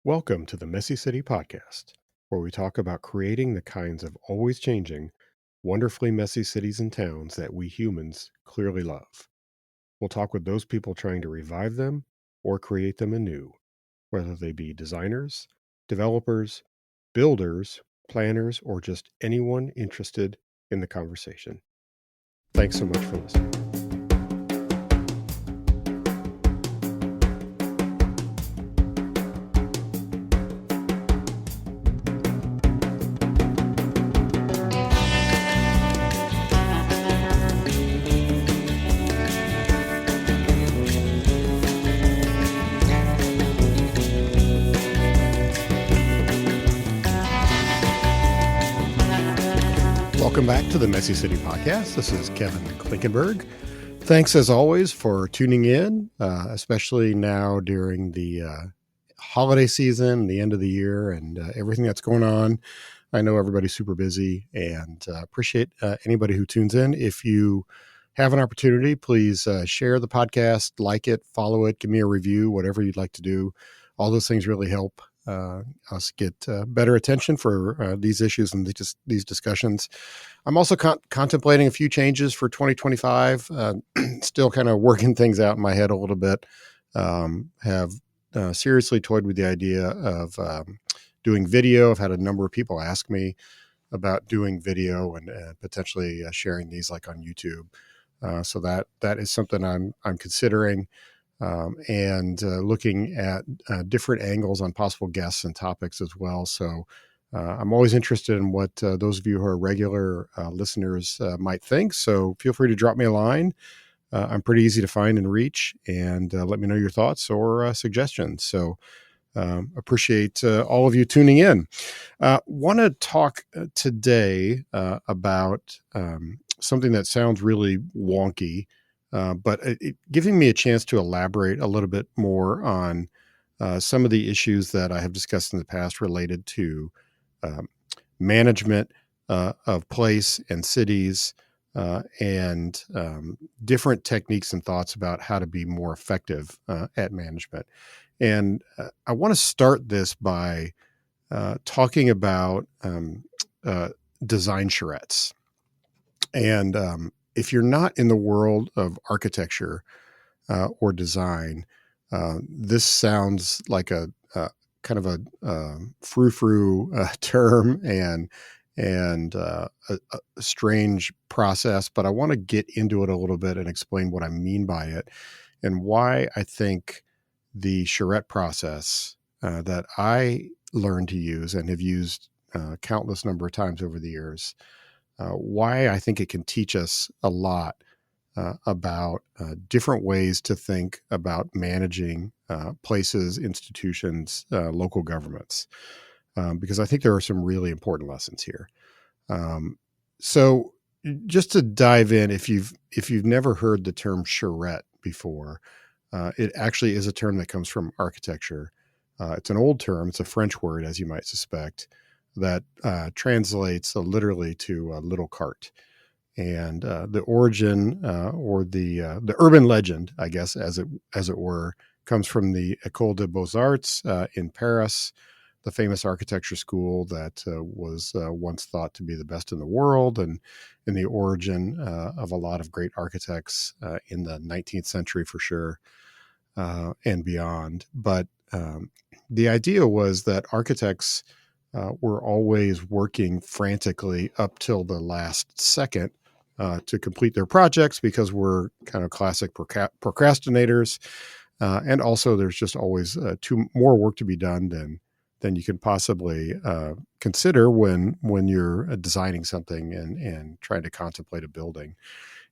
Welcome to the Messy City Podcast, where we talk about creating the kinds of always changing, wonderfully messy cities and towns that we humans clearly love. We'll talk with those people trying to revive them or create them anew, whether they be designers, developers, builders, planners, or just anyone interested in the conversation. Thanks so much for listening. Welcome back to the Messy City Podcast. This is Kevin Klinkenberg. Thanks, as always, for tuning in, especially now during the holiday season, the end of the year, and everything that's going on. I know everybody's super busy, and appreciate anybody who tunes in. If you have an opportunity, please share the podcast, like it, follow it, give me a review, whatever you'd like to do. All those things really help us get better attention for these issues and these discussions. I'm also contemplating a few changes for 2025. Still kind of working things out in my head a little bit. Have seriously toyed with the idea of doing video. I've had a number of people ask me about doing video and potentially sharing these like on YouTube. So that is something I'm considering. And looking at different angles on possible guests and topics as well. So I'm always interested in what those of you who are regular listeners might think. So feel free to drop me a line. I'm pretty easy to find and reach, and let me know your thoughts or suggestions. So appreciate all of you tuning in. Want to talk today about something that sounds really wonky, but giving me a chance to elaborate a little bit more on some of the issues that I have discussed in the past related to management of place and cities and different techniques and thoughts about how to be more effective at management. And I want to start this by talking about design charrettes. And if you're not in the world of architecture or design, this sounds like a kind of a frou-frou term and a strange process, but I want to get into it a little bit and explain what I mean by it and why I think the charrette process that I learned to use and have used countless number of times over the years, why I think it can teach us a lot about different ways to think about managing places, institutions, local governments, because I think there are some really important lessons here. So just to dive in, if you've never heard the term charrette before, it actually is a term that comes from architecture. It's an old term. It's a French word, as you might suspect, that translates literally to a little cart. And the origin or the urban legend, I guess, as it were, comes from the École des Beaux-Arts in Paris, the famous architecture school that was once thought to be the best in the world, and in the origin of a lot of great architects in the 19th century for sure, and beyond. But the idea was that architects were always working frantically up till the last second to complete their projects because we're kind of classic procrastinators. And also there's just always more work to be done than you can possibly consider when you're designing something and trying to contemplate a building.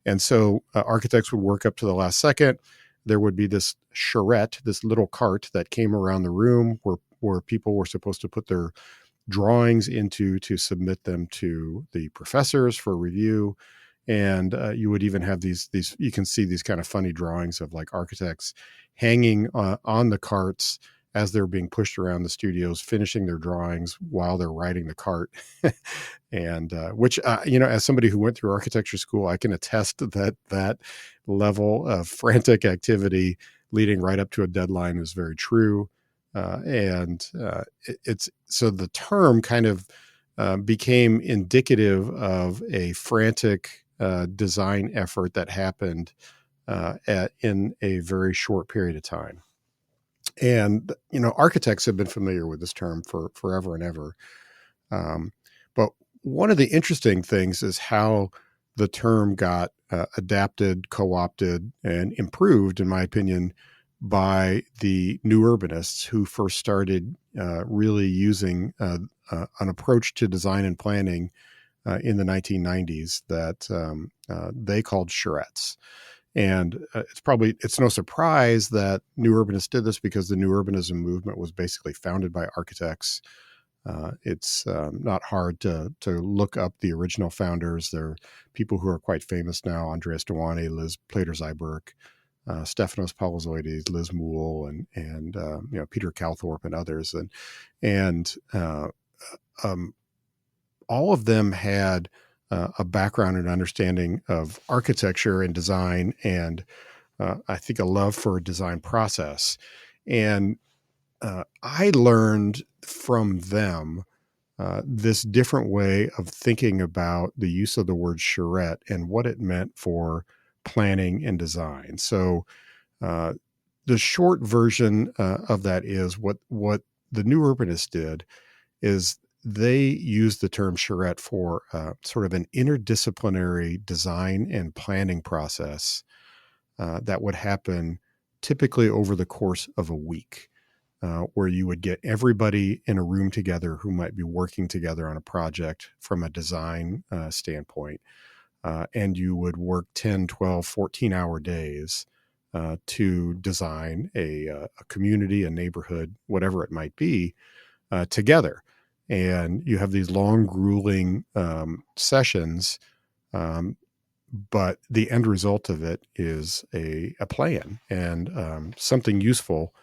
And so architects would work up to the last second. There would be this charrette, this little cart that came around the room where people were supposed to put their drawings into to submit them to the professors for review. And you would even have these, you can see these kind of funny drawings of like architects hanging on the carts as they're being pushed around the studios, finishing their drawings while they're riding the cart. And which, as somebody who went through architecture school, I can attest that level of frantic activity leading right up to a deadline is very true. It's so the term kind of became indicative of a frantic design effort that happened in a very short period of time. And architects have been familiar with this term for forever and ever. Um, but one of the interesting things is how the term got adapted, co-opted, and improved, in my opinion, by the new urbanists who first started really using an approach to design and planning in the 1990s that they called charrettes. And it's no surprise that new urbanists did this, because the new urbanism movement was basically founded by architects. It's not hard to look up the original founders. They're people who are quite famous now: Andreas Dewane, Liz Plater-Zyberk, Stefanos Palazoides, Liz Moule, and Peter Calthorpe and others. And all of them had a background and understanding of architecture and design, and I think a love for a design process. And I learned from them this different way of thinking about the use of the word charrette and what it meant for planning and design. So the short version of that is what the new urbanists did is they used the term charrette for sort of an interdisciplinary design and planning process that would happen typically over the course of a week. Where you would get everybody in a room together who might be working together on a project from a design standpoint. And you would work 10, 12, 14-hour days to design a community, a neighborhood, whatever it might be, together. And you have these long, grueling sessions, but the end result of it is a plan and something useful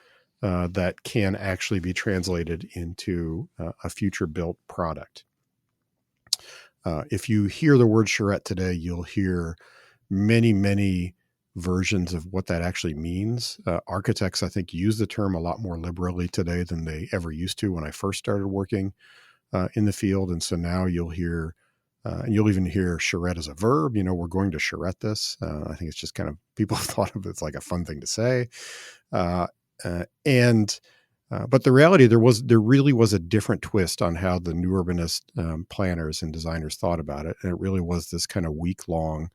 that can actually be translated into a future built product. If you hear the word charrette today, you'll hear many, many versions of what that actually means. Architects, I think, use the term a lot more liberally today than they ever used to when I first started working in the field. And so now you'll hear, and you'll even hear charrette as a verb. We're going to charrette this. I think it's just kind of, people have thought of it as like a fun thing to say. But the reality, there really was a different twist on how the new urbanist planners and designers thought about it. And it really was this kind of week-long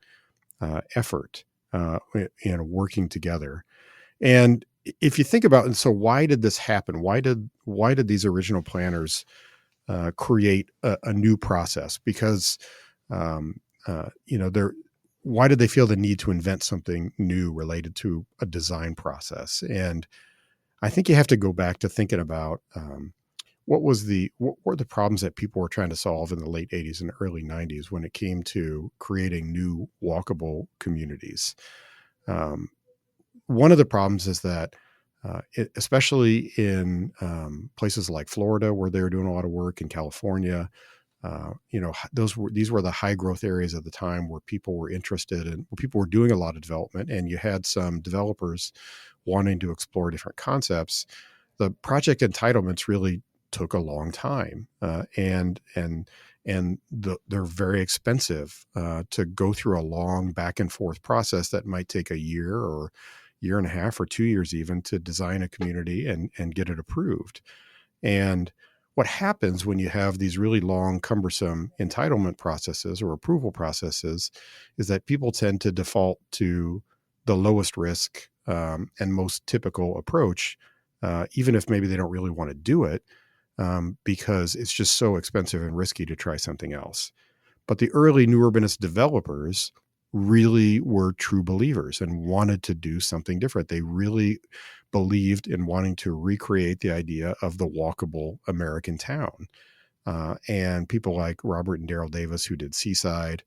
effort in working together. And if you think about it, so why did this happen? Why did these original planners create a new process? Because why did they feel the need to invent something new related to a design process? And I think you have to go back to thinking about what were the problems that people were trying to solve in the late 80s and early 90s when it came to creating new walkable communities. One of the problems is that, especially in places like Florida, where they were doing a lot of work, in California, these were the high growth areas at the time where people were interested and people were doing a lot of development, and you had some developers wanting to explore different concepts. The project entitlements really took a long time, and they're very expensive to go through a long back and forth process that might take a year or year and a half or 2 years even to design a community and get it approved. And what happens when you have these really long, cumbersome entitlement processes or approval processes is that people tend to default to the lowest risk and most typical approach, even if maybe they don't really want to do it, because it's just so expensive and risky to try something else. But the early new urbanist developers really were true believers and wanted to do something different. They really believed in wanting to recreate the idea of the walkable American town. And people like Robert and Daryl Davis, who did Seaside,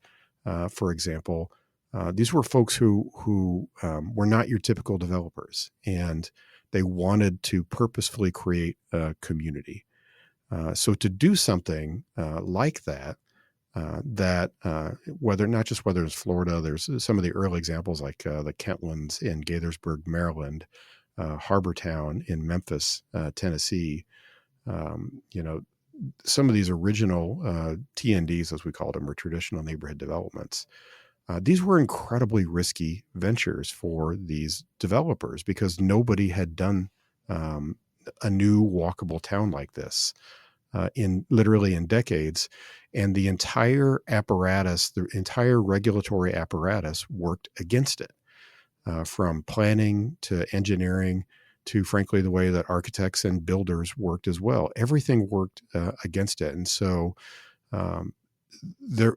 for example, these were folks who were not your typical developers, and they wanted to purposefully create a community. So to do something like that, whether it's Florida, there's some of the early examples like the Kentlands in Gaithersburg, Maryland, harbor town in Memphis, Tennessee. You know, some of these original TNDs, as we called them, or traditional neighborhood developments. These were incredibly risky ventures for these developers because nobody had done a new walkable town like this literally in decades. And the entire apparatus, the entire regulatory apparatus worked against it, from planning to engineering to, frankly, the way that architects and builders worked as well. Everything worked against it. And so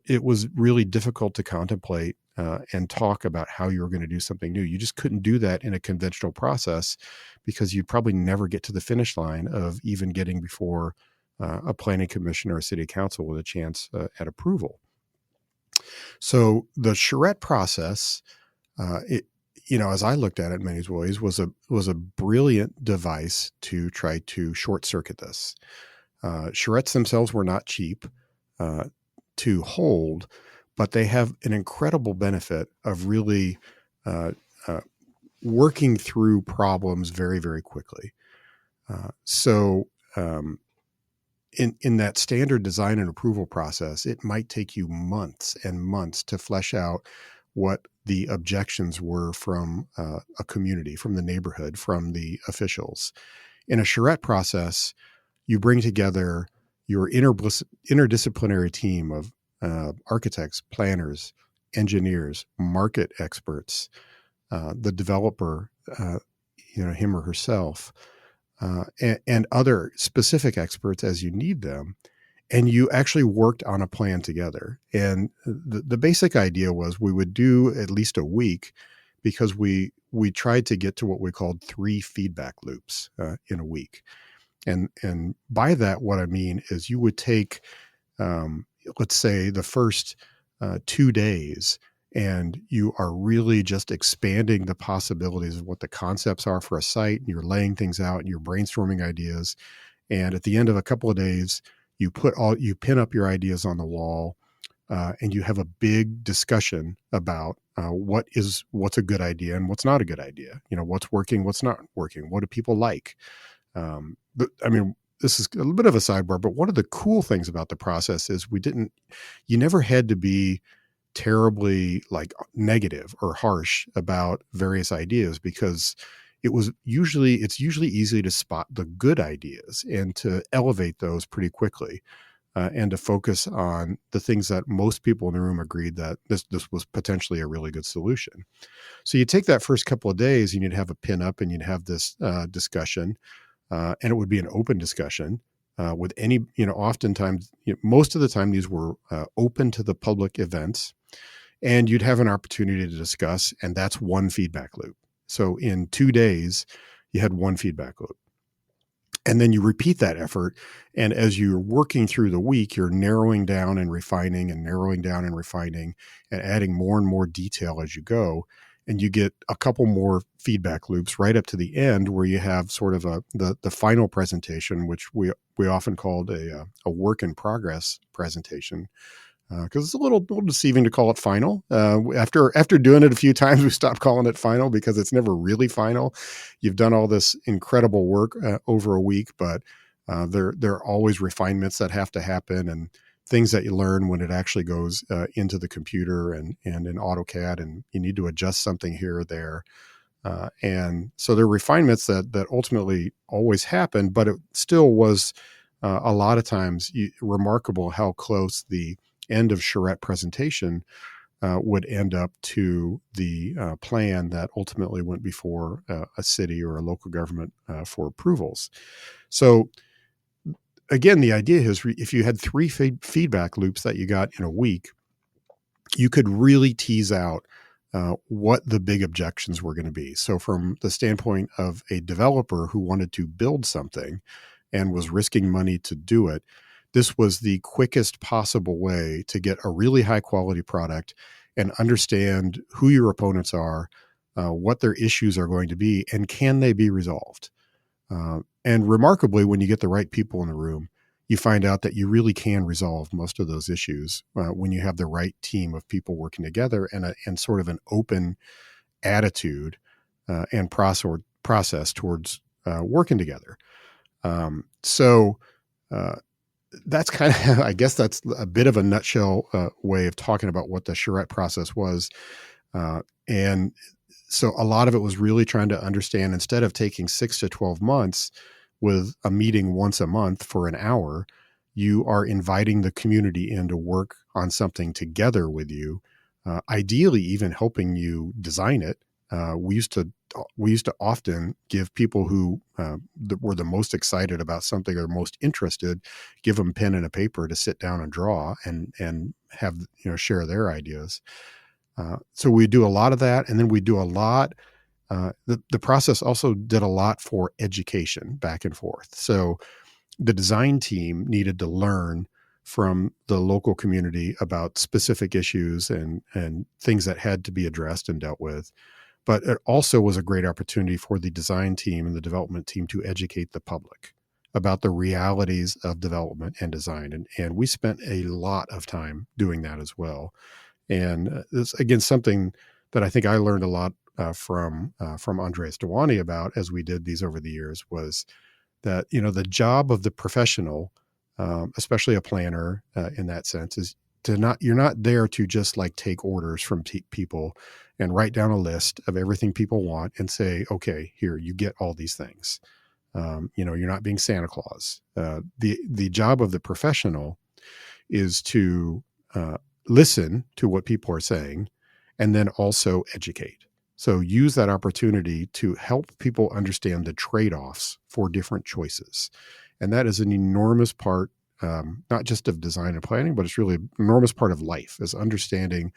it was really difficult to contemplate and talk about how you were going to do something new. You just couldn't do that in a conventional process because you'd probably never get to the finish line of even getting before a planning commission or a city council with a chance at approval. So the charrette process, as I looked at it in many ways, was a brilliant device to try to short circuit this. Charrettes themselves were not cheap to hold, but they have an incredible benefit of really working through problems very, very quickly. In that standard design and approval process, it might take you months and months to flesh out what the objections were from a community, from the neighborhood, from the officials. In a charrette process, you bring together your interdisciplinary team of architects, planners, engineers, market experts, the developer, him or herself, and other specific experts as you need them. And you actually worked on a plan together. And the basic idea was we would do at least a week because we tried to get to what we called 3 feedback loops in a week. And by that, what I mean is you would take, let's say, the first 2 days, and you are really just expanding the possibilities of what the concepts are for a site, and you're laying things out and you're brainstorming ideas. And at the end of a couple of days, you pin up your ideas on the wall, and you have a big discussion about what's a good idea and what's not a good idea. What's working, what's not working. What do people like? This is a little bit of a sidebar, but one of the cool things about the process is you never had to be terribly negative or harsh about various ideas, because it's usually easy to spot the good ideas and to elevate those pretty quickly, and to focus on the things that most people in the room agreed that this was potentially a really good solution. So you take that first couple of days and you'd have a pin up and you'd have this discussion, and it would be an open discussion with any, oftentimes, most of the time these were open to the public events, and you'd have an opportunity to discuss, and that's one feedback loop. So in 2 days, you had one feedback loop. And then you repeat that effort. And as you're working through the week, you're narrowing down and refining and narrowing down and refining and adding more and more detail as you go. And you get a couple more feedback loops right up to the end, where you have sort of the final presentation, which we often called a work in progress presentation, because it's a little deceiving to call it final. After doing it a few times, we stopped calling it final because it's never really final. You've done all this incredible work over a week, but there are always refinements that have to happen, and things that you learn when it actually goes into the computer and in AutoCAD, and you need to adjust something here or there. And so there are refinements that ultimately always happen, but it still was a lot of times remarkable how close the end of charrette presentation would end up to the plan that ultimately went before a city or a local government for approvals. So again, the idea is if you had 3 feedback loops that you got in a week, you could really tease out what the big objections were going to be. So from the standpoint of a developer who wanted to build something and was risking money to do it, this was the quickest possible way to get a really high quality product and understand who your opponents are, what their issues are going to be, and can they be resolved. And remarkably, when you get the right people in the room, you find out that you really can resolve most of those issues when you have the right team of people working together and sort of an open attitude and process process towards working together. So that's kind of, I guess that's a bit of a nutshell way of talking about what the charrette process was. And so a lot of it was really trying to understand, instead of taking 6 to 12 months with a meeting once a month for an hour, you are inviting the community in to work on something together with you, ideally even helping you design it. We used to often give people who were the most excited about something or most interested, give them pen and a paper to sit down and draw and have, share their ideas. So we do a lot of that. And then we do a lot. The process also did a lot for education back and forth. So the design team needed to learn from the local community about specific issues and things that had to be addressed and dealt with. But it also was a great opportunity for the design team and the development team to educate the public about the realities of development and design. And we spent a lot of time doing that as well. And it's, again, something that I think I learned a lot from Andreas Dewani about as we did these over the years, was that, the job of the professional, especially a planner in that sense, is you're not there to just like take orders from people and write down a list of everything people want and say, okay, here, you get all these things. You're not being Santa Claus. The job of the professional is to listen to what people are saying and then also educate. So use that opportunity to help people understand the trade-offs for different choices. And that is an enormous part, not just of design and planning, but it's really an enormous part of life, is understanding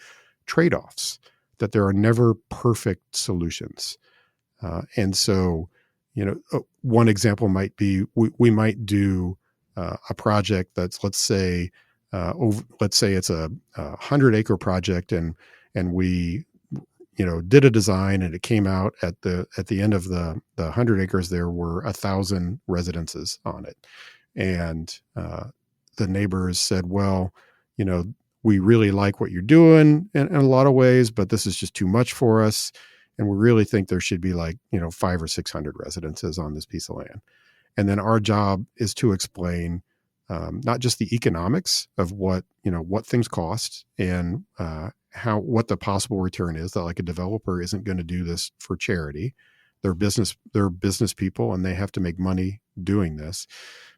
trade-offs, that there are never perfect solutions. And so, one example might be, we might do a project that's, let's say it's a 100-acre project, and we did a design, and it came out at the end of the 100 acres, there were 1,000 residences on it. And the neighbors said, well, we really like what you're doing in a lot of ways, but this is just too much for us. And we really think there should be 500 or 600 residences on this piece of land. And then our job is to explain not just the economics of what things cost and what the possible return is, that like a developer isn't going to do this for charity. They're business people, and they have to make money doing this.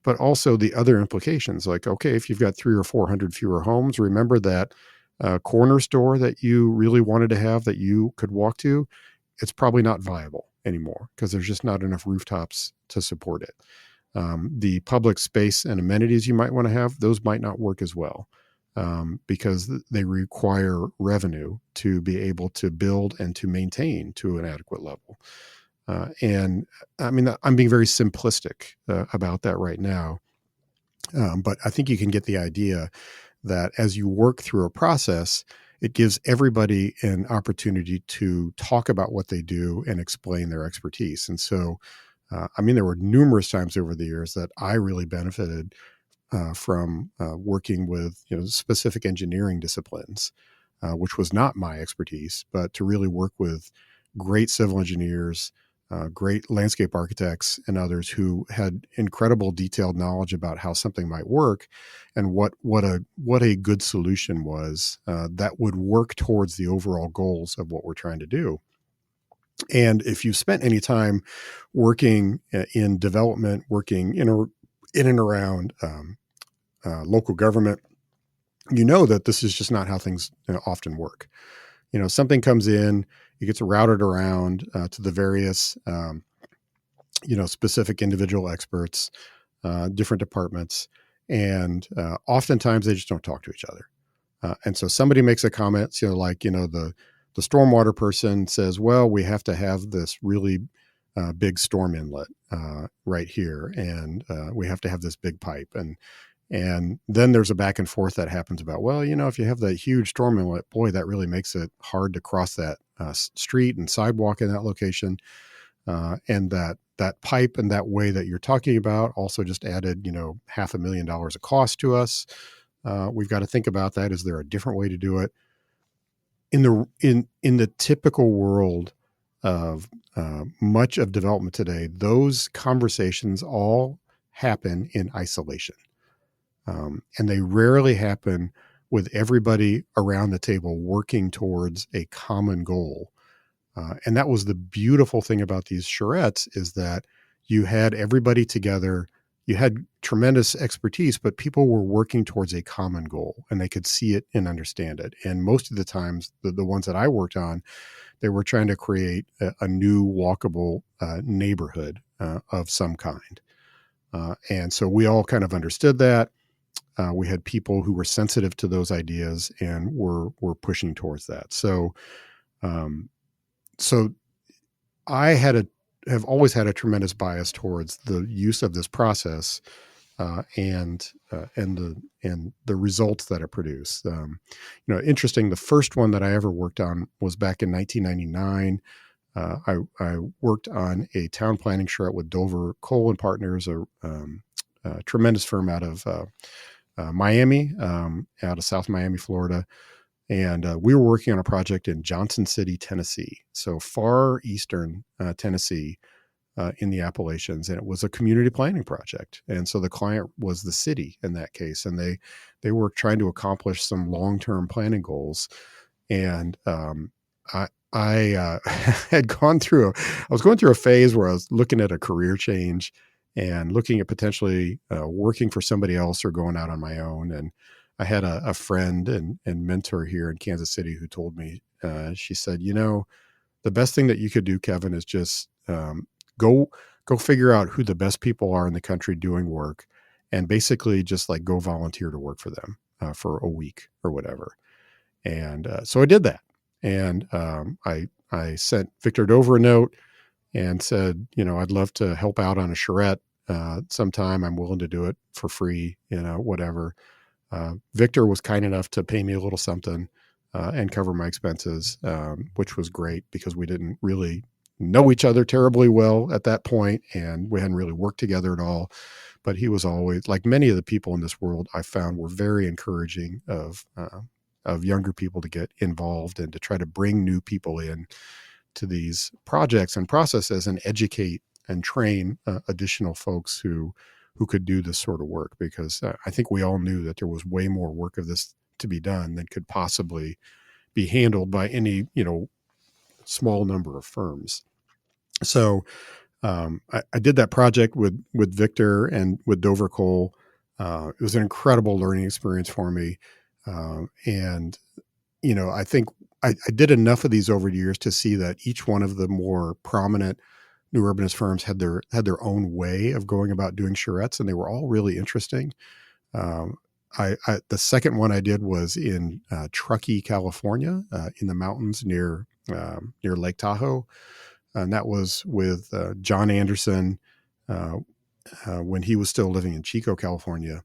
But also the other implications, like, okay, if you've got 300 or 400 fewer homes, remember that corner store that you really wanted to have that you could walk to, it's probably not viable anymore because there's just not enough rooftops to support it. The public space and amenities you might want to have, those might not work as well because they require revenue to be able to build and to maintain to an adequate level. And I mean, I'm being very simplistic about that right now. But I think you can get the idea that as you work through a process, it gives everybody an opportunity to talk about what they do and explain their expertise. And so, there were numerous times over the years that I really benefited from working with specific engineering disciplines, which was not my expertise, but to really work with great civil engineers, great landscape architects, and others who had incredible detailed knowledge about how something might work and what a good solution was that would work towards the overall goals of what we're trying to do. And if you've spent any time working in development, working in and around local government, that this is just not how things often work. Something comes in, it gets routed around to the various, specific individual experts, different departments, and oftentimes they just don't talk to each other. And so somebody makes a comment, the stormwater person says, well, we have to have this really big storm inlet right here, and we have to have this big pipe. And then there's a back and forth that happens about, well, if you have that huge storm inlet, boy, that really makes it hard to cross that street and sidewalk in that location. And that pipe and that way that you're talking about also just added, $500,000 of cost to us. We've got to think about that. Is there a different way to do it? In the typical world, of much of development today, those conversations all happen in isolation. And they rarely happen with everybody around the table working towards a common goal. And that was the beautiful thing about these charrettes, is that you had everybody together. You had tremendous expertise, but people were working towards a common goal, and they could see it and understand it. And most of the times, the ones that I worked on, they were trying to create a new walkable neighborhood of some kind. And so we all kind of understood that. We had people who were sensitive to those ideas and were pushing towards that. Um, so I have always had a tremendous bias towards the use of this process and the results that it produced. Interesting. The first one that I ever worked on was back in 1999. I worked on a town planning charrette with Dover Cole and Partners, a tremendous firm out of Miami, out of South Miami, Florida. And we were working on a project in Johnson City, Tennessee, so far eastern Tennessee, in the Appalachians, and it was a community planning project. And so the client was the city in that case, and they were trying to accomplish some long-term planning goals. And I had I was going through a phase where I was looking at a career change and looking at potentially working for somebody else or going out on my own. And I had a friend and mentor here in Kansas City who told me, she said, the best thing that you could do, Kevin, is just go figure out who the best people are in the country doing work, and basically just like go volunteer to work for them for a week or whatever. And so I did that. And I sent Victor Dover a note and said, I'd love to help out on a charrette sometime. I'm willing to do it for free, whatever. Victor was kind enough to pay me a little something and cover my expenses, which was great because we didn't really know each other terribly well at that point, and we hadn't really worked together at all. But he was always, like many of the people in this world, I found were very encouraging of younger people to get involved and to try to bring new people in to these projects and processes and educate and train additional folks who could do this sort of work, because I think we all knew that there was way more work of this to be done than could possibly be handled by any, small number of firms. So I did that project with Victor and with Dover Cole. It was an incredible learning experience for me. And, I think I did enough of these over the years to see that each one of the more prominent new urbanist firms had their own way of going about doing charrettes, and they were all really interesting. The second one I did was in Truckee, California, in the mountains near Lake Tahoe, and that was with John Anderson when he was still living in Chico, California,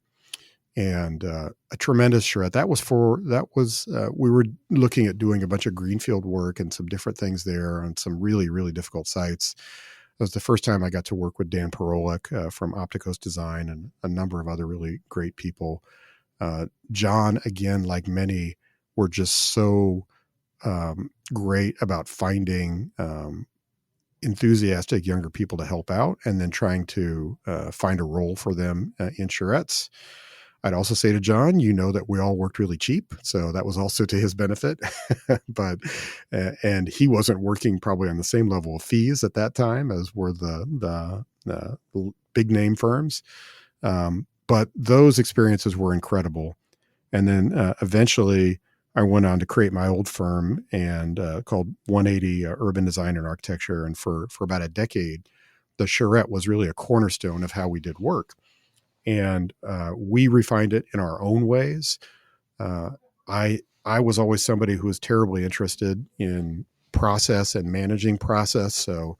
and a tremendous charrette. We were looking at doing a bunch of greenfield work and some different things there on some really, really difficult sites. It was the first time I got to work with Dan Parolek from Opticos Design and a number of other really great people. John, again, like many, were just so great about finding enthusiastic younger people to help out and then trying to find a role for them in charrettes. I'd also say to John, that we all worked really cheap, so that was also to his benefit. But and he wasn't working probably on the same level of fees at that time as were the big name firms. But those experiences were incredible. And then eventually, I went on to create my old firm and called 180 Urban Design and Architecture. And for about a decade, the charrette was really a cornerstone of how we did work. And we refined it in our own ways. I was always somebody who was terribly interested in process and managing process. So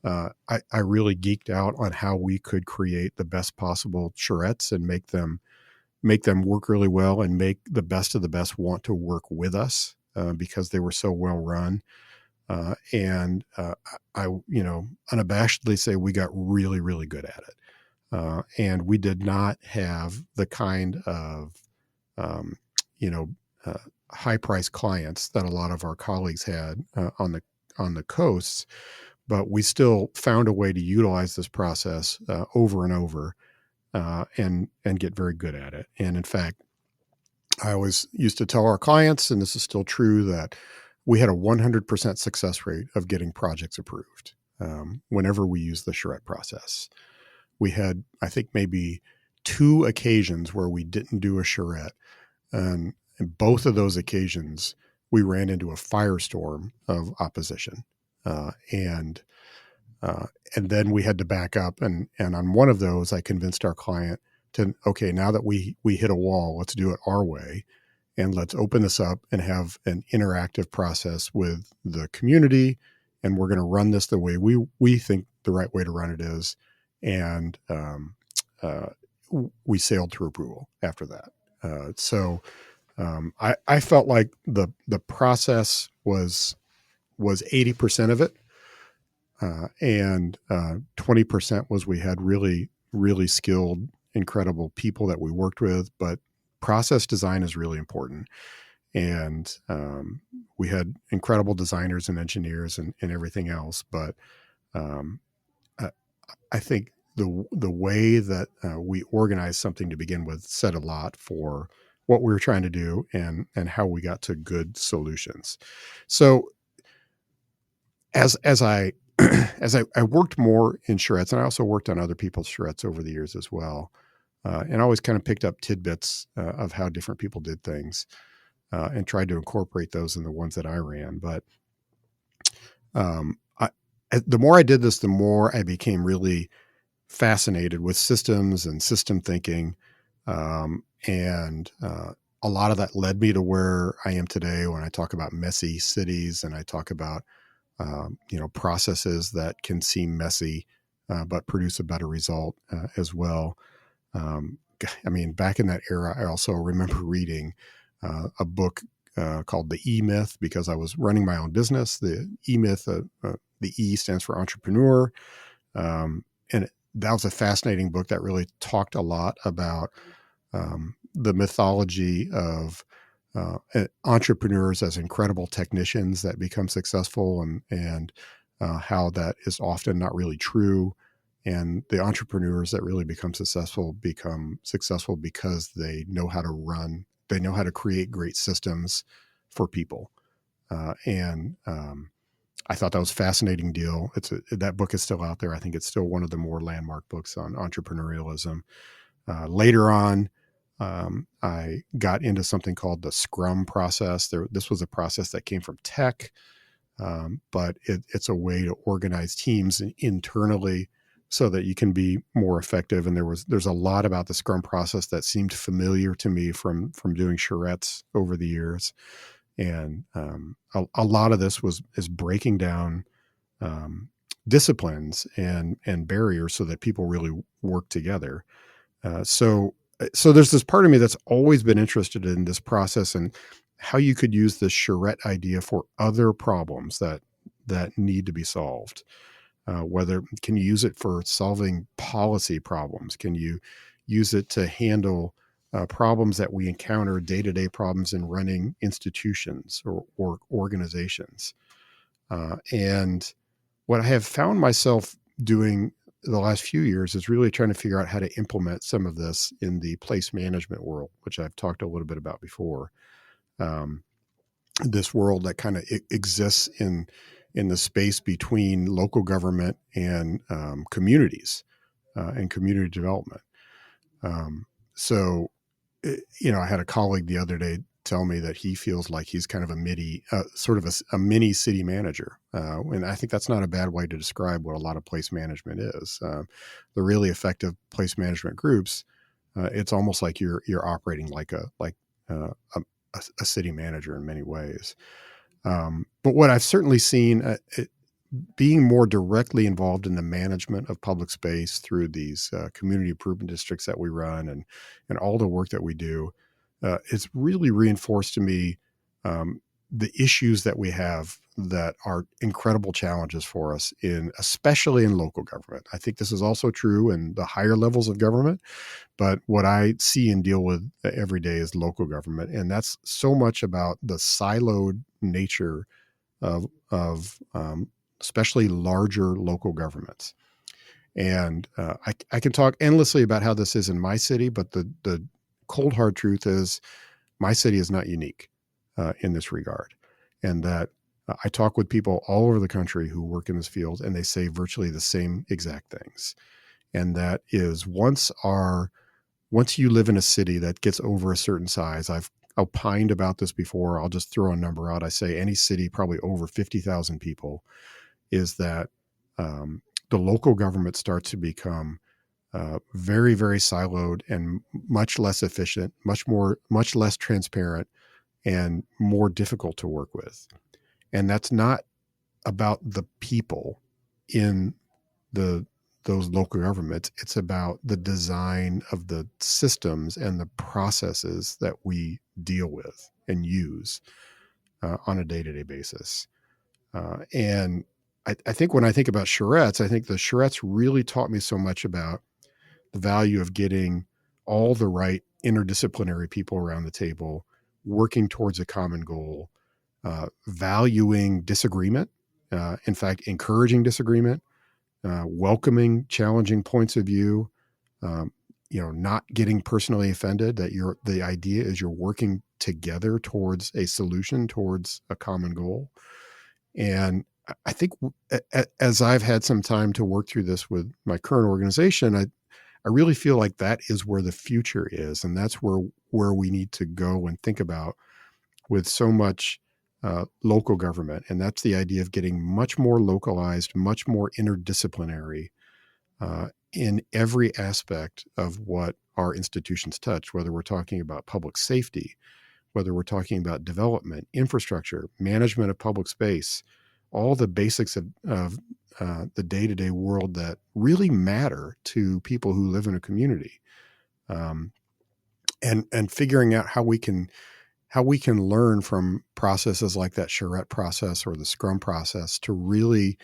I really geeked out on how we could create the best possible charrettes and make them work really well and make the best of the best want to work with us because they were so well run. And I unabashedly say we got really, really good at it. And we did not have the kind of, high price clients that a lot of our colleagues had on on the coasts, but we still found a way to utilize this process over and over and get very good at it. And in fact, I always used to tell our clients, and this is still true, that we had a 100% success rate of getting projects approved whenever we used the charrette process. We had, I think, maybe 2 occasions where we didn't do a charrette. And both of those occasions, we ran into a firestorm of opposition. And then we had to back up. And on one of those, I convinced our client to, okay, now that we hit a wall, let's do it our way. And let's open this up and have an interactive process with the community. And we're going to run this the way we think the right way to run it is. And we sailed through approval after that. So I felt like the process was 80% of it. And 20% was we had really, really skilled, incredible people that we worked with, but process design is really important. And we had incredible designers and engineers and everything else. But I think the way that we organized something to begin with said a lot for what we were trying to do and how we got to good solutions. So as I I worked more in charrettes, and I also worked on other people's charrettes over the years as well, and always kind of picked up tidbits of how different people did things and tried to incorporate those in the ones that I ran. But the more I did this, the more I became really fascinated with systems and system thinking. And a lot of that led me to where I am today when I talk about messy cities and I talk about processes that can seem messy, but produce a better result as well. I mean, back in that era, I also remember reading a book called The E-Myth because I was running my own business. The E-Myth, the E stands for entrepreneur. And that was a fascinating book that really talked a lot about the mythology of entrepreneurs as incredible technicians that become successful and how that is often not really true. And the entrepreneurs that really become successful because they know how to they know how to create great systems for people. And I thought that was a fascinating deal. That book is still out there. I think it's still one of the more landmark books on entrepreneurialism. Later on, I got into something called the Scrum process. This was a process that came from tech, but it's a way to organize teams internally so that you can be more effective. And there's a lot about the Scrum process that seemed familiar to me from doing charrettes over the years. And a lot of this is breaking down disciplines and barriers so that people really work together. So there's this part of me that's always been interested in this process and how you could use the charrette idea for other problems that need to be solved. Whether can you use it for solving policy problems? Can you use it to handle problems that we encounter, day-to-day problems in running institutions or organizations? And what I have found myself doing the last few years is really trying to figure out how to implement some of this in the place management world, which I've talked a little bit about before. This world that kind of exists in the space between local government and communities and community development. So, I had a colleague the other day tell me that he feels like he's kind of a mini city manager. And I think that's not a bad way to describe what a lot of place management is. The really effective place management groups, it's almost like you're operating like a city manager in many ways. But what I've certainly seen, being more directly involved in the management of public space through these community improvement districts that we run and all the work that we do, it's really reinforced to me the issues that we have that are incredible challenges for us especially in local government. I think this is also true in the higher levels of government, but what I see and deal with every day is local government. And that's so much about the siloed nature of of especially larger local governments. And I can talk endlessly about how this is in my city, but the cold hard truth is my city is not unique in this regard. And that I talk with people all over the country who work in this field, and they say virtually the same exact things. And that is once you live in a city that gets over a certain size, I've opined about this before. I'll just throw a number out. I say any city probably over 50,000 people, is that the local government starts to become very, very siloed and much less efficient, much less transparent, and more difficult to work with. And that's not about the people in those local governments. It's about the design of the systems and the processes that we deal with and use on a day-to-day basis. And I think when I think about charrettes, I think the charrettes really taught me so much about the value of getting all the right interdisciplinary people around the table, working towards a common goal, valuing disagreement, in fact, encouraging disagreement, welcoming challenging points of view, not getting personally offended, that the idea is you're working together towards a solution, towards a common goal. And I think as I've had some time to work through this with my current organization, I really feel like that is where the future is. And that's where we need to go and think about with so much local government. And that's the idea of getting much more localized, much more interdisciplinary in every aspect of what our institutions touch, whether we're talking about public safety, whether we're talking about development, infrastructure, management of public space, all the basics of the day-to-day world that really matter to people who live in a community, and figuring out how we can learn from processes like that charrette process or the Scrum process to really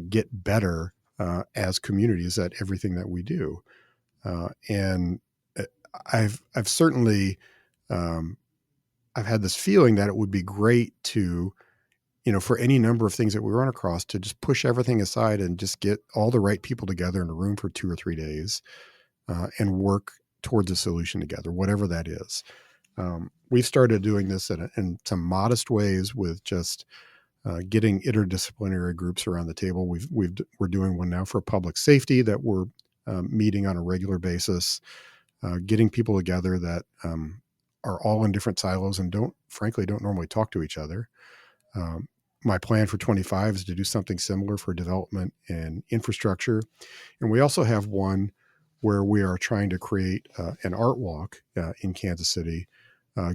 get better as communities at everything that we do. And I've certainly I've had this feeling that it would be great to, for any number of things that we run across, to just push everything aside and just get all the right people together in a room for 2 or 3 days and work towards a solution together, whatever that is. We've started doing this in some modest ways with just getting interdisciplinary groups around the table. We're doing one now for public safety that we're meeting on a regular basis, getting people together that are all in different silos and don't normally talk to each other. My plan for 25 is to do something similar for development and infrastructure. And we also have one where we are trying to create an art walk in Kansas City,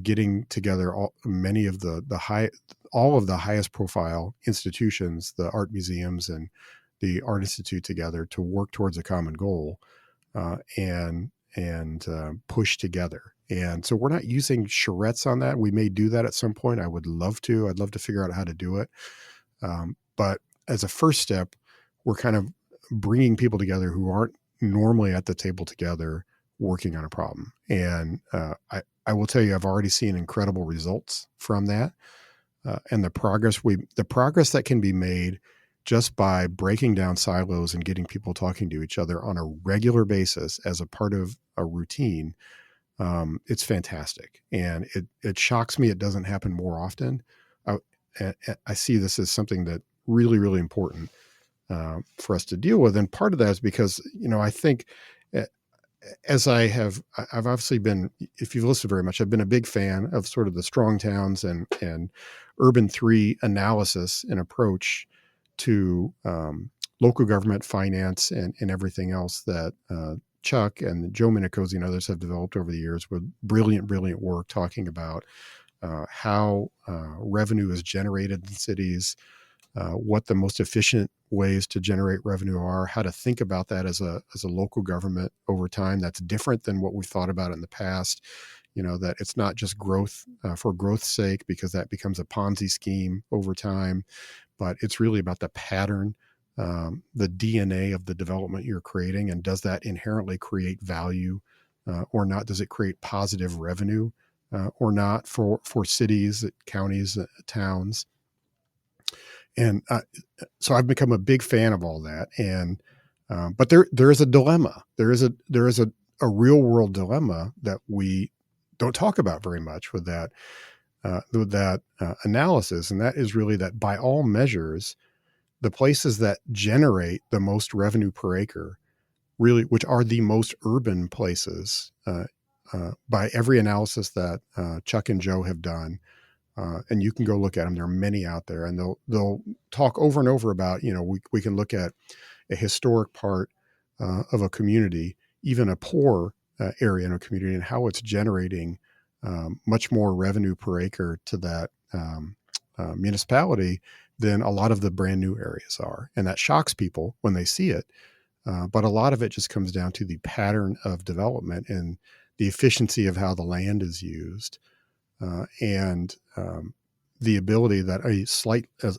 getting together all of the highest profile institutions, the art museums and the Art Institute, together to work towards a common goal and push together. And so we're not using charrettes on that. We may do that at some point. I would love to. I'd love to figure out how to do it. But as a first step, we're kind of bringing people together who aren't normally at the table together working on a problem. And I will tell you, I've already seen incredible results from that. And the progress that can be made just by breaking down silos and getting people talking to each other on a regular basis as a part of a routine, it's fantastic. And it shocks me it doesn't happen more often. I see this as something that really, really important for us to deal with. And part of that is because, I think I've obviously been, if you've listened very much, I've been a big fan of sort of the strong towns and urban 3 analysis and approach to local government finance and everything else that Chuck and Joe Minicozy and others have developed over the years with brilliant work talking about how revenue is generated in cities, what the most efficient ways to generate revenue are, how to think about that as a local government over time. That's different than what we've thought about in the past. That it's not just growth for growth's sake, because that becomes a Ponzi scheme over time, but it's really about the pattern, the DNA of the development you're creating, and does that inherently create value or not? Does it create positive revenue or not for cities, counties, towns? And so I've become a big fan of all that. And but there is a dilemma. There is a real world dilemma that we don't talk about very much with that analysis, and that is really that by all measures, the places that generate the most revenue per acre, really, which are the most urban places, by every analysis that Chuck and Joe have done, and you can go look at them. There are many out there, and they'll talk over and over about, we can look at a historic part of a community, even a poor area in a community, and how it's generating much more revenue per acre to that municipality than a lot of the brand new areas are. And that shocks people when they see it. But a lot of it just comes down to the pattern of development and the efficiency of how the land is used, and the ability that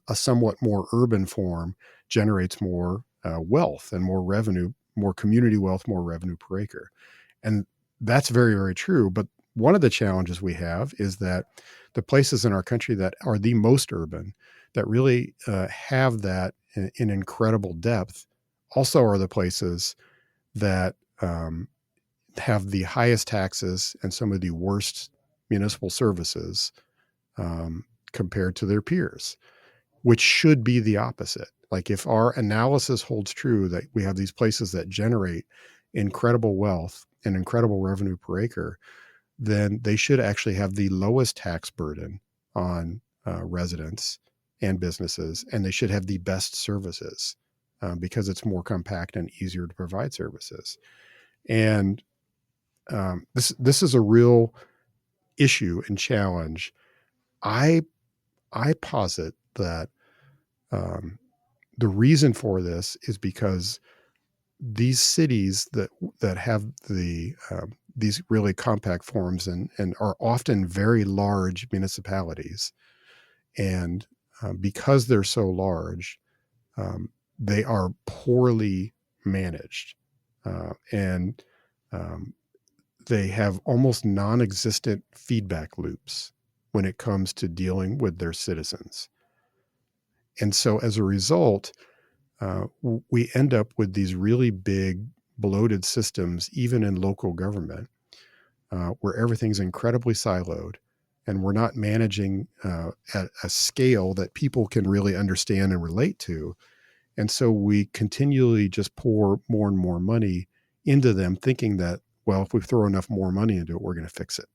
a somewhat more urban form generates more wealth and more revenue, more community wealth, more revenue per acre. And that's very, very true. But one of the challenges we have is that the places in our country that are the most urban, that really have that in incredible depth, also are the places that have the highest taxes and some of the worst municipal services compared to their peers, which should be the opposite. Like, if our analysis holds true that we have these places that generate incredible wealth and incredible revenue per acre, then they should actually have the lowest tax burden on residents and businesses, and they should have the best services because it's more compact and easier to provide services. And this is a real issue and challenge. I posit that the reason for this is because these cities that have these really compact forms and are often very large municipalities, and because they're so large, they are poorly managed, and they have almost non-existent feedback loops when it comes to dealing with their citizens. And so as a result, we end up with these really big bloated systems, even in local government, where everything's incredibly siloed and we're not managing at a scale that people can really understand and relate to. And so we continually just pour more and more money into them, thinking that, well, if we throw enough more money into it, we're going to fix it.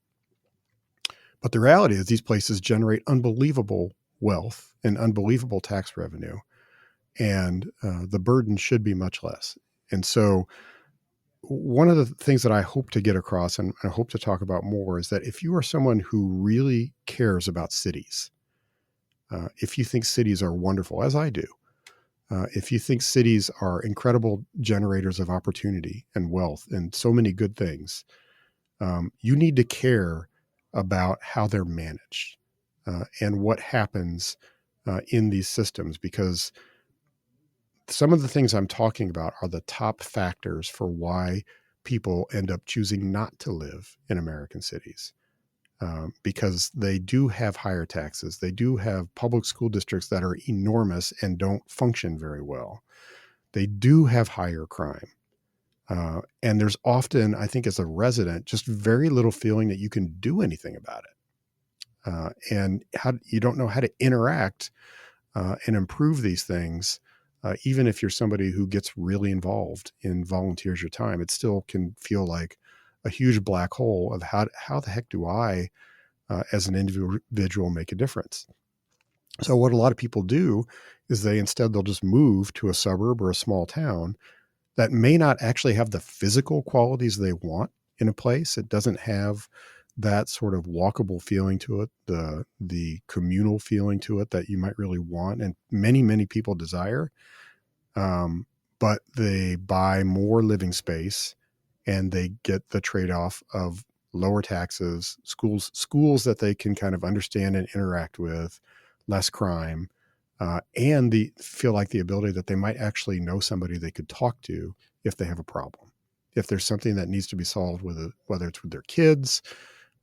But the reality is these places generate unbelievable wealth and unbelievable tax revenue, and the burden should be much less. And so one of the things that I hope to get across, and I hope to talk about more, is that if you are someone who really cares about cities, if you think cities are wonderful, as I do, if you think cities are incredible generators of opportunity and wealth and so many good things, you need to care about how they're managed and what happens in these systems, because some of the things I'm talking about are the top factors for why people end up choosing not to live in American cities, because they do have higher taxes. They do have public school districts that are enormous and don't function very well. They do have higher crime. And there's often, I think, as a resident, just very little feeling that you can do anything about it. And you don't know how to interact and improve these things. Even if you're somebody who gets really involved and volunteers your time, it still can feel like a huge black hole of how the heck do I, as an individual, make a difference? So what a lot of people do is they'll just move to a suburb or a small town that may not actually have the physical qualities they want in a place. It doesn't have that sort of walkable feeling to it, the communal feeling to it that you might really want, and many, many people desire. But they buy more living space, and they get the trade-off of lower taxes, schools that they can kind of understand and interact with, less crime, and feel like the ability that they might actually know somebody they could talk to if they have a problem. If there's something that needs to be solved whether it's with their kids,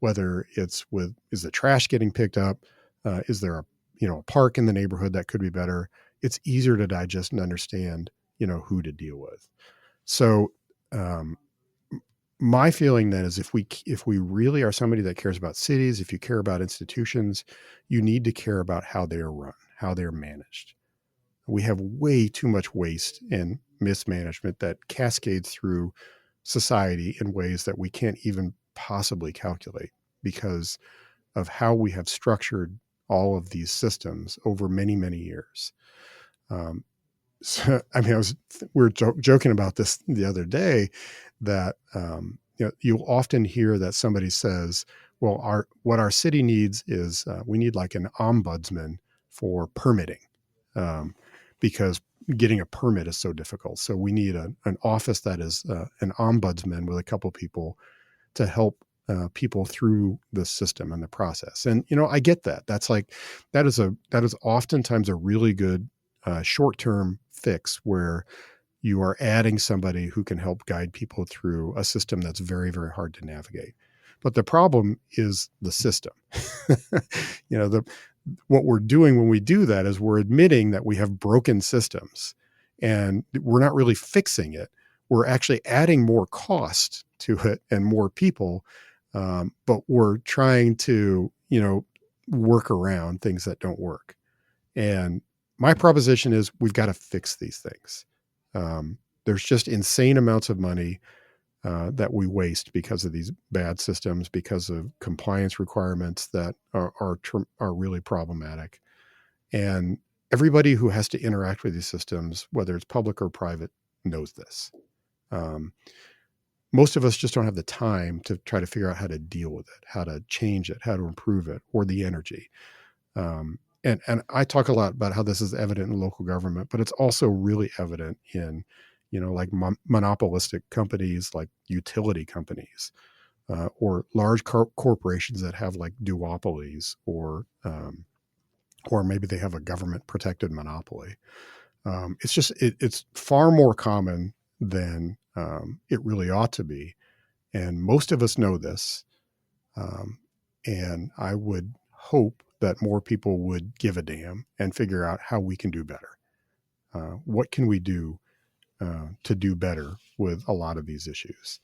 whether it's is the trash getting picked up? Is there a park in the neighborhood that could be better, it's easier to digest and understand, who to deal with. So, um, my feeling then is if we really are somebody that cares about cities, if you care about institutions, you need to care about how they are run, how they're managed. We have way too much waste and mismanagement that cascades through society in ways that we can't even possibly calculate because of how we have structured all of these systems over many, many years. Um, so, I mean, we were joking about this the other day that, you'll often hear that somebody says, well, what our city needs is we need like an ombudsman for permitting, um, because getting a permit is so difficult. So we need an office that is an ombudsman with a couple people to help people through the system and the process. And I get that. That is oftentimes a really good short-term fix where you are adding somebody who can help guide people through a system that's very, very hard to navigate. But the problem is the system. What we're doing when we do that is we're admitting that we have broken systems and we're not really fixing it. We're actually adding more cost to it and more people. But we're trying to, work around things that don't work. And my proposition is we've got to fix these things. There's just insane amounts of money that we waste because of these bad systems, because of compliance requirements that are really problematic. And everybody who has to interact with these systems, whether it's public or private, knows this. Most of us just don't have the time to try to figure out how to deal with it, how to change it, how to improve it, or the energy. And I talk a lot about how this is evident in local government, but it's also really evident in, like monopolistic companies, like utility companies, or large corporations that have like duopolies, or maybe they have a government protected monopoly. It's far more common than it really ought to be. And most of us know this. And I would hope that more people would give a damn and figure out how we can do better. What can we do to do better with a lot of these issues?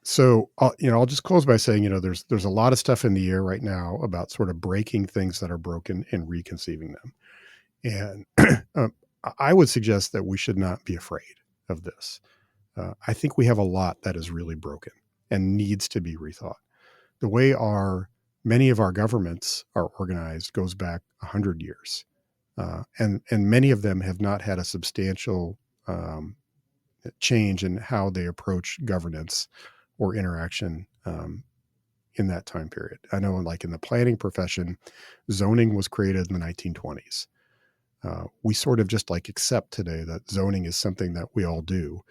So I'll just close by saying, there's a lot of stuff in the air right now about sort of breaking things that are broken and reconceiving them. And I would suggest that we should not be afraid of this. I think we have a lot that is really broken and needs to be rethought. The way many of our governments are organized goes back 100 years. And many of them have not had a substantial change in how they approach governance or interaction in that time period. I know, like in the planning profession, zoning was created in the 1920s. We sort of just like accept today that zoning is something that we all do,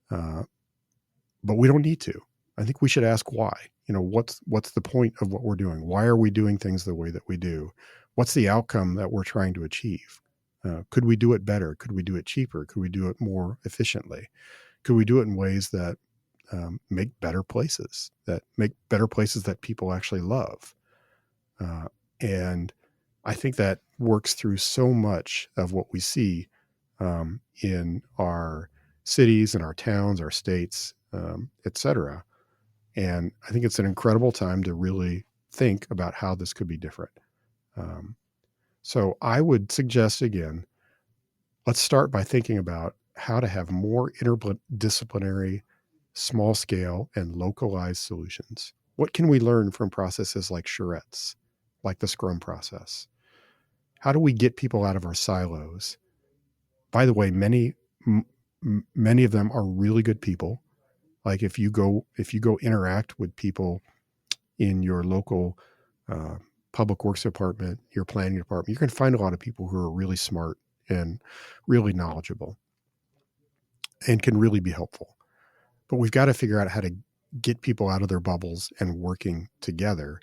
but we don't need to. I think we should ask why. What's the point of what we're doing? Why are we doing things the way that we do? What's the outcome that we're trying to achieve? Could we do it better? Could we do it cheaper? Could we do it more efficiently? Could we do it in ways that make better places that people actually love? And I think that works through so much of what we see in our cities and our towns, our states, et cetera. And I think it's an incredible time to really think about how this could be different. So I would suggest, again, let's start by thinking about how to have more interdisciplinary, small scale, and localized solutions. What can we learn from processes like charrettes, like the Scrum process? How do we get people out of our silos? By the way, many of them are really good people. Like if you go interact with people in your local public works department, your planning department, you're going to find a lot of people who are really smart and really knowledgeable and can really be helpful. But we've got to figure out how to get people out of their bubbles and working together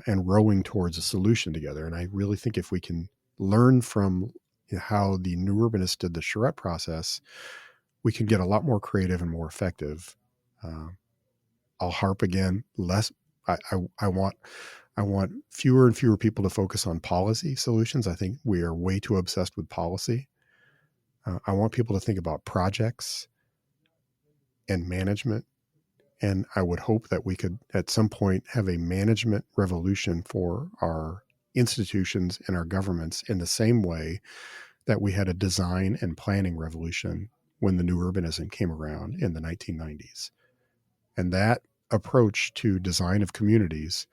and rowing towards a solution together. And I really think if we can learn from how the New Urbanists did the charrette process, we can get a lot more creative and more effective. I'll harp again, less. I want I want fewer and fewer people to focus on policy solutions. I think we are way too obsessed with policy. I want people to think about projects and management. And I would hope that we could at some point have a management revolution for our institutions and our governments in the same way that we had a design and planning revolution when the new urbanism came around in the 1990s. And that approach to design of communities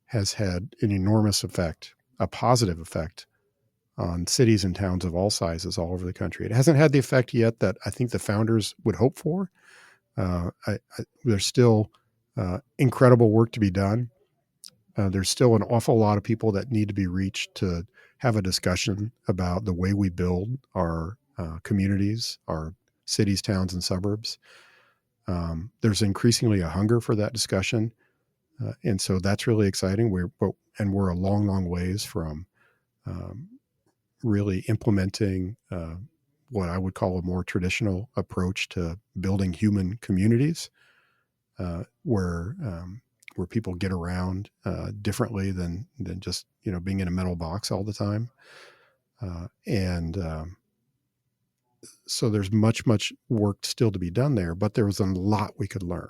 has had an enormous effect, a positive effect on cities and towns of all sizes all over the country. It hasn't had the effect yet that I think the founders would hope for. There's still incredible work to be done. There's still an awful lot of people that need to be reached to have a discussion about the way we build our communities, our cities, towns, and suburbs. There's increasingly a hunger for that discussion. And so that's really exciting. We're a long, long ways from really implementing what I would call a more traditional approach to building human communities, where people get around differently than just being in a metal box all the time, so there's much work still to be done there. But there was a lot we could learn.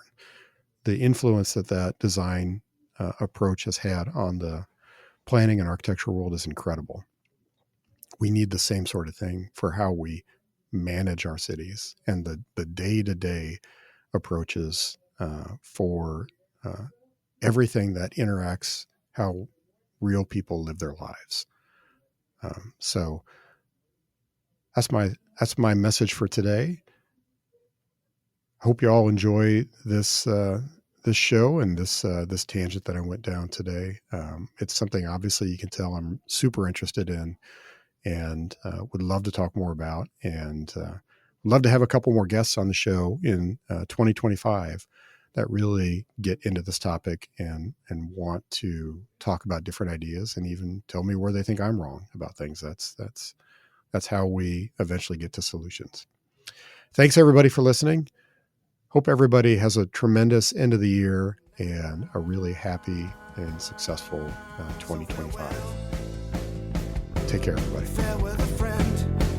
The influence that design approach has had on the planning and architectural world is incredible. We need the same sort of thing for how we manage our cities and the day-to-day approaches for everything that interacts how real people live their lives. So that's my message for today. Hope you all enjoy this show and this tangent that I went down today. It's something obviously you can tell I'm super interested in, and would love to talk more about, and love to have a couple more guests on the show in 2025 that really get into this topic and want to talk about different ideas and even tell me where they think I'm wrong about things. That's how we eventually get to solutions. Thanks everybody for listening. Hope everybody has a tremendous end of the year and a really happy and successful 2025. Take care, everybody.